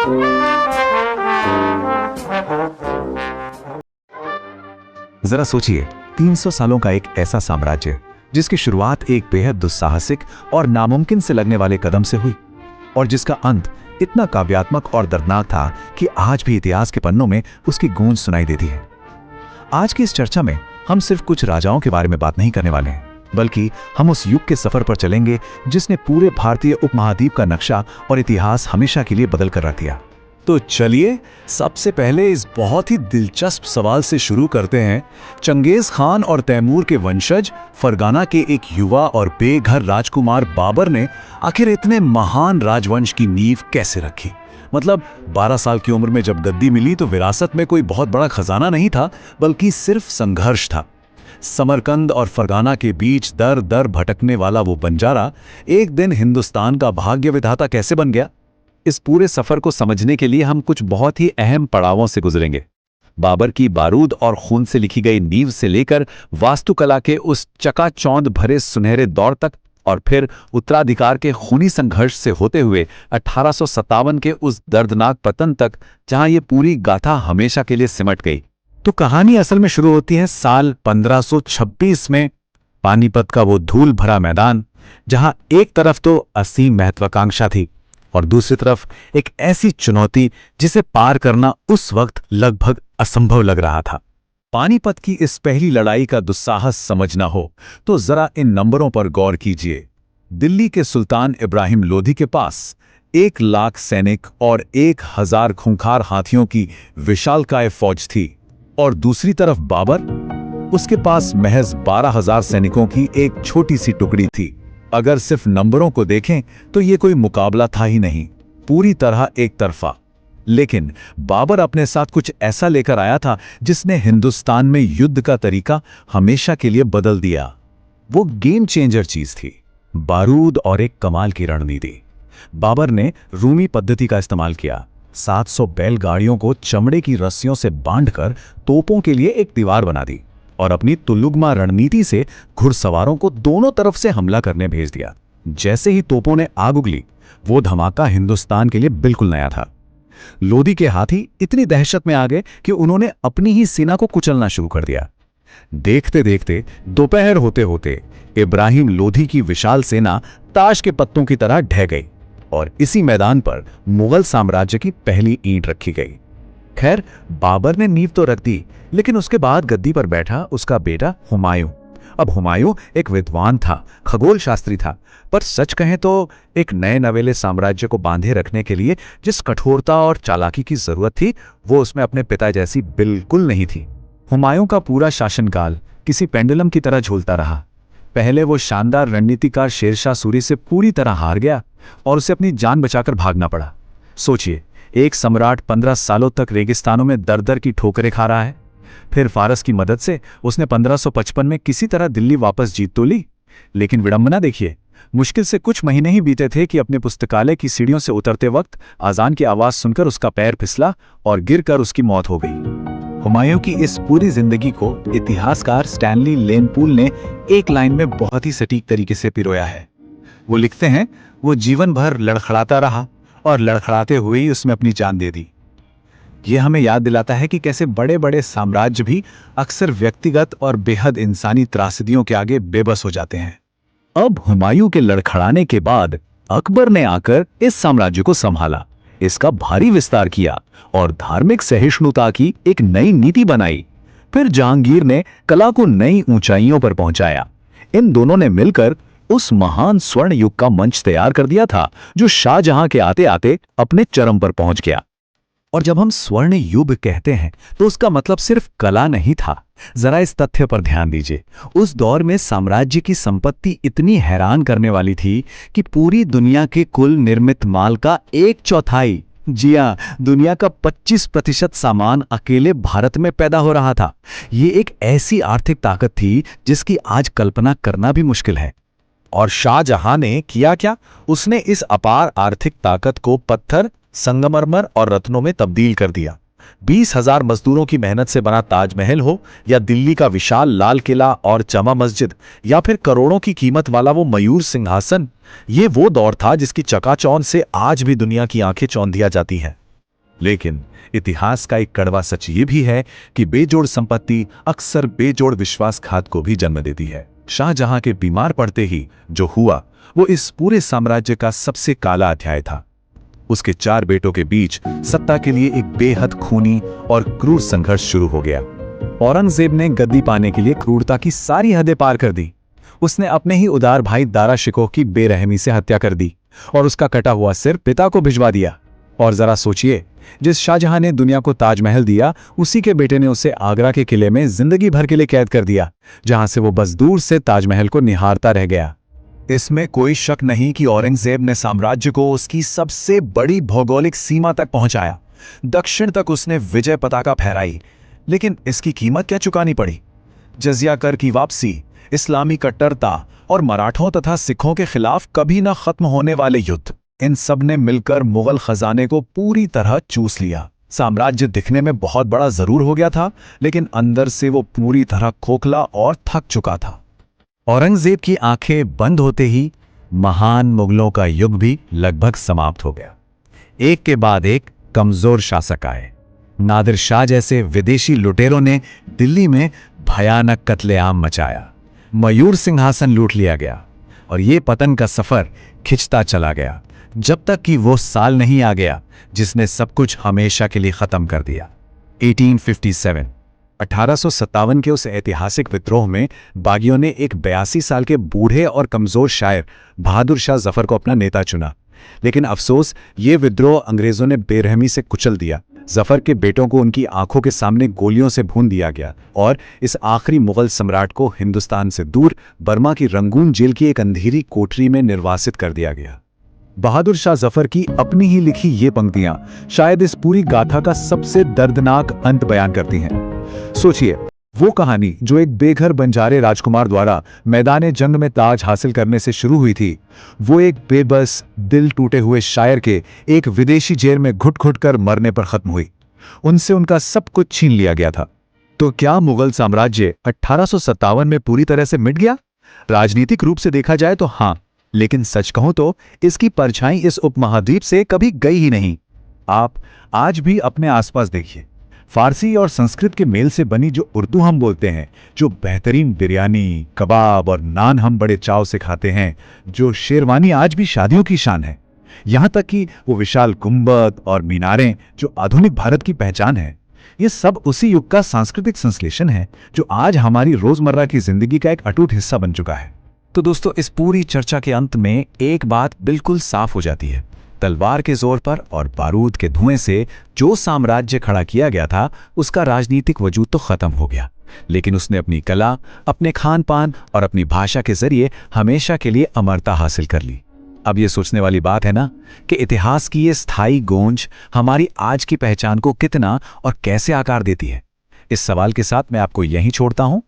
जरा सोचिए, 300 सालों का एक ऐसा साम्राज्य जिसकी शुरुआत एक बेहद दुस्साहसिक और नामुमकिन से लगने वाले कदम से हुई और जिसका अंत इतना काव्यात्मक और दर्दनाक था कि आज भी इतिहास के पन्नों में उसकी गूंज सुनाई देती है। आज की इस चर्चा में हम सिर्फ कुछ राजाओं के बारे में बात नहीं करने वाले हैं, बल्कि हम उस युग के सफर पर चलेंगे जिसने पूरे भारतीय उपमहाद्वीप का नक्शा और इतिहास हमेशा के लिए बदल कर रख दिया। तो चलिए सबसे पहले इस बहुत ही दिलचस्प सवाल से शुरू करते हैं। चंगेज खान और तैमूर के वंशज फरगाना के एक युवा और बेघर राजकुमार बाबर ने आखिर इतने महान राजवंश की नींव कैसे रखी? मतलब 12 साल की उम्र में जब गद्दी मिली तो विरासत में कोई बहुत बड़ा खजाना नहीं था, बल्कि सिर्फ संघर्ष था। समरकंद और फरगाना के बीच दर दर भटकने वाला वो बंजारा एक दिन हिंदुस्तान का भाग्य विधाता कैसे बन गया? इस पूरे सफर को समझने के लिए हम कुछ बहुत ही अहम पड़ावों से गुजरेंगे। बाबर की बारूद और खून से लिखी गई नींव से लेकर वास्तुकला के उस चकाचौंध भरे सुनहरे दौर तक, और फिर उत्तराधिकार के खूनी संघर्ष से होते हुए 1857 के उस दर्दनाक पतन तक, जहां ये पूरी गाथा हमेशा के लिए सिमट गई। तो कहानी असल में शुरू होती है साल 1526 में। पानीपत का वो धूल भरा मैदान, जहां एक तरफ तो असीम महत्वाकांक्षा थी और दूसरी तरफ एक ऐसी चुनौती जिसे पार करना उस वक्त लगभग असंभव लग रहा था। पानीपत की इस पहली लड़ाई का दुस्साहस समझना हो तो जरा इन नंबरों पर गौर कीजिए। दिल्ली के सुल्तान इब्राहिम लोधी के पास 1 लाख सैनिक और 1000 खूंखार हाथियों की विशालकाय फौज थी, और दूसरी तरफ बाबर, उसके पास महज 12,000 सैनिकों की एक छोटी सी टुकड़ी थी। अगर सिर्फ नंबरों को देखें तो ये कोई मुकाबला था ही नहीं, पूरी तरह एक तरफा। लेकिन बाबर अपने साथ कुछ ऐसा लेकर आया था जिसने हिंदुस्तान में युद्ध का तरीका हमेशा के लिए बदल दिया। वो गेम चेंजर चीज थी, बारूद और एक कमाल की रणनीति। बाबर ने रूमी पद्धति का इस्तेमाल किया। 700 बैलगाड़ियों को चमड़े की रस्सियों से बांधकर तोपों के लिए एक दीवार बना दी और अपनी तुलुगमा रणनीति से घुड़सवारों को दोनों तरफ से हमला करने भेज दिया। जैसे ही तोपों ने आग उगली, वो धमाका हिंदुस्तान के लिए बिल्कुल नया था। लोधी के हाथी इतनी दहशत में आ गए कि उन्होंने अपनी ही सेना को कुचलना शुरू कर दिया। देखते देखते दोपहर होते होते इब्राहिम लोधी की विशाल सेना ताश के पत्तों की तरह ढह गई और इसी मैदान पर मुगल साम्राज्य की पहली ईंट रखी गई। खैर, बाबर ने नींव तो रख दी, लेकिन उसके बाद गद्दी पर बैठा उसका बेटा हुमायूं। अब हुमायूं एक विद्वान था, खगोल शास्त्री था, पर सच कहें तो एक नए नवेले साम्राज्य को बांधे रखने के लिए जिस कठोरता और चालाकी की जरूरत थी, वो उसमें अपने पिता जैसी बिल्कुल नहीं थी। हुमायूं का पूरा शासनकाल किसी पेंडुलम की तरह झूलता रहा। पहले वो शानदार रणनीतिकार शेरशाह सूरी से पूरी तरह हार गया और उसे अपनी जान बचाकर भागना पड़ा। सोचिए, एक सम्राट 15 सालों तक रेगिस्तानों में दर दर की ठोकरें खा रहा है। फिर फारस की मदद से उसने 1555 में किसी तरह दिल्ली वापस जीत तो ली, लेकिन विडंबना देखिए, मुश्किल से कुछ महीने ही बीते थे कि अपने पुस्तकालय की सीढ़ियों से उतरते वक्त अजान की आवाज सुनकर उसका पैर फिसला और गिरकर उसकी मौत हो गई। हुमायूं की इस पूरी जिंदगी को इतिहासकार स्टैनली लेनपूल ने एक लाइन में बहुत ही सटीक तरीके से पिरोया है। वो लिखते हैं, वो जीवन भर लड़खड़ाता रहा और लड़खड़ाते हुए ही उसमें अपनी जान दे दी। ये हमें याद दिलाता है कि कैसे बड़े बड़े साम्राज्य भी अक्सर व्यक्तिगत और बेहद इंसानी त्रासदियों के आगे बेबस हो जाते हैं। अब हुमायूं के लड़खड़ाने के बाद अकबर ने आकर इस साम्राज्य को संभाला, इसका भारी विस्तार किया और धार्मिक सहिष्णुता की एक नई नीति बनाई। फिर जहांगीर ने कला को नई ऊंचाइयों पर पहुंचाया। इन दोनों ने मिलकर उस महान स्वर्ण युग का मंच तैयार कर दिया था जो शाहजहां के आते आते अपने चरम पर पहुंच गया। और जब हम स्वर्ण युग कहते हैं तो उसका मतलब सिर्फ कला नहीं था। जरा इस तथ्य पर ध्यान दीजिए, उस दौर में साम्राज्य की संपत्ति इतनी हैरान करने वाली थी कि पूरी दुनिया के कुल निर्मित माल का 1/4, जी हां, दुनिया का 25% सामान अकेले भारत में पैदा हो रहा था। ये एक ऐसी आर्थिक ताकत थी जिसकी आज कल्पना करना भी मुश्किल है। और शाहजहां ने किया क्या? उसने इस अपार आर्थिक ताकत को पत्थर, संगमरमर और रत्नों में तब्दील कर दिया। 20,000 मजदूरों की मेहनत से बना ताजमहल हो, या दिल्ली का विशाल लाल किला और जमा मस्जिद, या फिर करोड़ों की कीमत वाला वो मयूर सिंहासन, ये वो दौर था जिसकी चकाचौंध से आज भी दुनिया की आंखें चौंधिया जाती हैं। लेकिन इतिहास का एक कड़वा सच ये भी है कि बेजोड़ संपत्ति अक्सर बेजोड़ विश्वासघात को भी जन्म देती है। शाहजहां के बीमार पड़ते ही जो हुआ वो इस पूरे साम्राज्य का सबसे काला अध्याय था। उसके 4 बेटों के बीच सत्ता के लिए एक बेहद खूनी और क्रूर संघर्ष शुरू हो गया। औरंगजेब ने गद्दी पाने के लिए क्रूरता की सारी हदें पार कर दी। उसने अपने ही उदार भाई दारा शिकोह की बेरहमी से हत्या कर दी और उसका कटा हुआ सिर पिता को भिजवा दिया। और जरा सोचिए, जिस शाहजहां ने दुनिया को ताजमहल दिया, उसी के बेटे ने उसे आगरा के किले में जिंदगी भर के लिए कैद कर दिया, जहां से वो बस दूर से ताजमहल को निहारता रह गया। इसमें कोई शक नहीं कि औरंगजेब ने साम्राज्य को उसकी सबसे बड़ी भौगोलिक सीमा तक पहुंचाया। दक्षिण तक उसने विजय पताका फहराई, लेकिन इसकी कीमत क्या चुकानी पड़ी? जजिया कर की वापसी, इस्लामी कट्टरता और मराठों तथा सिखों के खिलाफ कभी न खत्म होने वाले युद्ध, इन सब ने मिलकर मुगल खजाने को पूरी तरह चूस लिया। साम्राज्य दिखने में बहुत बड़ा जरूर हो गया था, लेकिन अंदर से वो पूरी तरह खोखला और थक चुका था। औरंगजेब की आंखें बंद होते ही महान मुगलों का युग भी लगभग समाप्त हो गया। एक के बाद एक कमजोर शासक आए। नादिर शाह जैसे विदेशी लुटेरों ने दिल्ली में भयानक कत्लेआम मचाया। मयूर सिंहासन लूट लिया गया और ये पतन का सफर खिंचता चला गया, जब तक कि वो साल नहीं आ गया जिसने सब कुछ हमेशा के लिए खत्म कर दिया। 1857 1857 के उस ऐतिहासिक विद्रोह में बागियों ने एक 82 साल के बूढ़े और कमजोर शायर बहादुर शाह जफर को अपना नेता चुना। लेकिन अफसोस, ये विद्रोह अंग्रेजों ने बेरहमी से कुचल दिया। जफर के बेटों को उनकी आंखों के सामने गोलियों से भून दिया गया और इस आखिरी मुगल सम्राट को हिंदुस्तान से दूर बर्मा की रंगून जेल की एक अंधेरी कोठरी में निर्वासित कर दिया गया। बहादुर शाह जफर की अपनी ही लिखी ये पंक्तियां शायद इस पूरी गाथा का सबसे दर्दनाक अंत बयान करती हैं। सोचिए, वो कहानी जो एक बेघर बंजारे राजकुमार द्वारा मैदाने जंग में ताज हासिल करने से शुरू हुई थी, वो एक बेबस दिल टूटे हुए शायर के एक विदेशी जेल में घुट घुट कर मरने पर खत्म हुई। उनसे उनका सब कुछ छीन लिया गया था। तो क्या मुगल साम्राज्य 1857 में पूरी तरह से मिट गया? राजनीतिक रूप से देखा जाए तो हाँ, लेकिन सच कहूं तो इसकी परछाई इस उपमहाद्वीप से कभी गई ही नहीं। आप आज भी अपने आसपास देखिए, फारसी और संस्कृत के मेल से बनी जो उर्दू हम बोलते हैं, जो बेहतरीन बिरयानी, कबाब और नान हम बड़े चाव से खाते हैं, जो शेरवानी आज भी शादियों की शान है, यहाँ तक कि वो विशाल गुंबद और मीनारें जो आधुनिक भारत की पहचान है, ये सब उसी युग का सांस्कृतिक संश्लेषण है जो आज हमारी रोजमर्रा की जिंदगी का एक अटूट हिस्सा बन चुका है। तो दोस्तों, इस पूरी चर्चा के अंत में एक बात बिल्कुल साफ हो जाती है। तलवार के जोर पर और बारूद के धुएं से जो साम्राज्य खड़ा किया गया था, उसका राजनीतिक वजूद तो खत्म हो गया, लेकिन उसने अपनी कला, अपने खान पान और अपनी भाषा के जरिए हमेशा के लिए अमरता हासिल कर ली। अब ये सोचने वाली बात है ना कि इतिहास की ये स्थायी गूंज हमारी आज की पहचान को कितना और कैसे आकार देती है। इस सवाल के साथ मैं आपको यहीं छोड़ता हूं।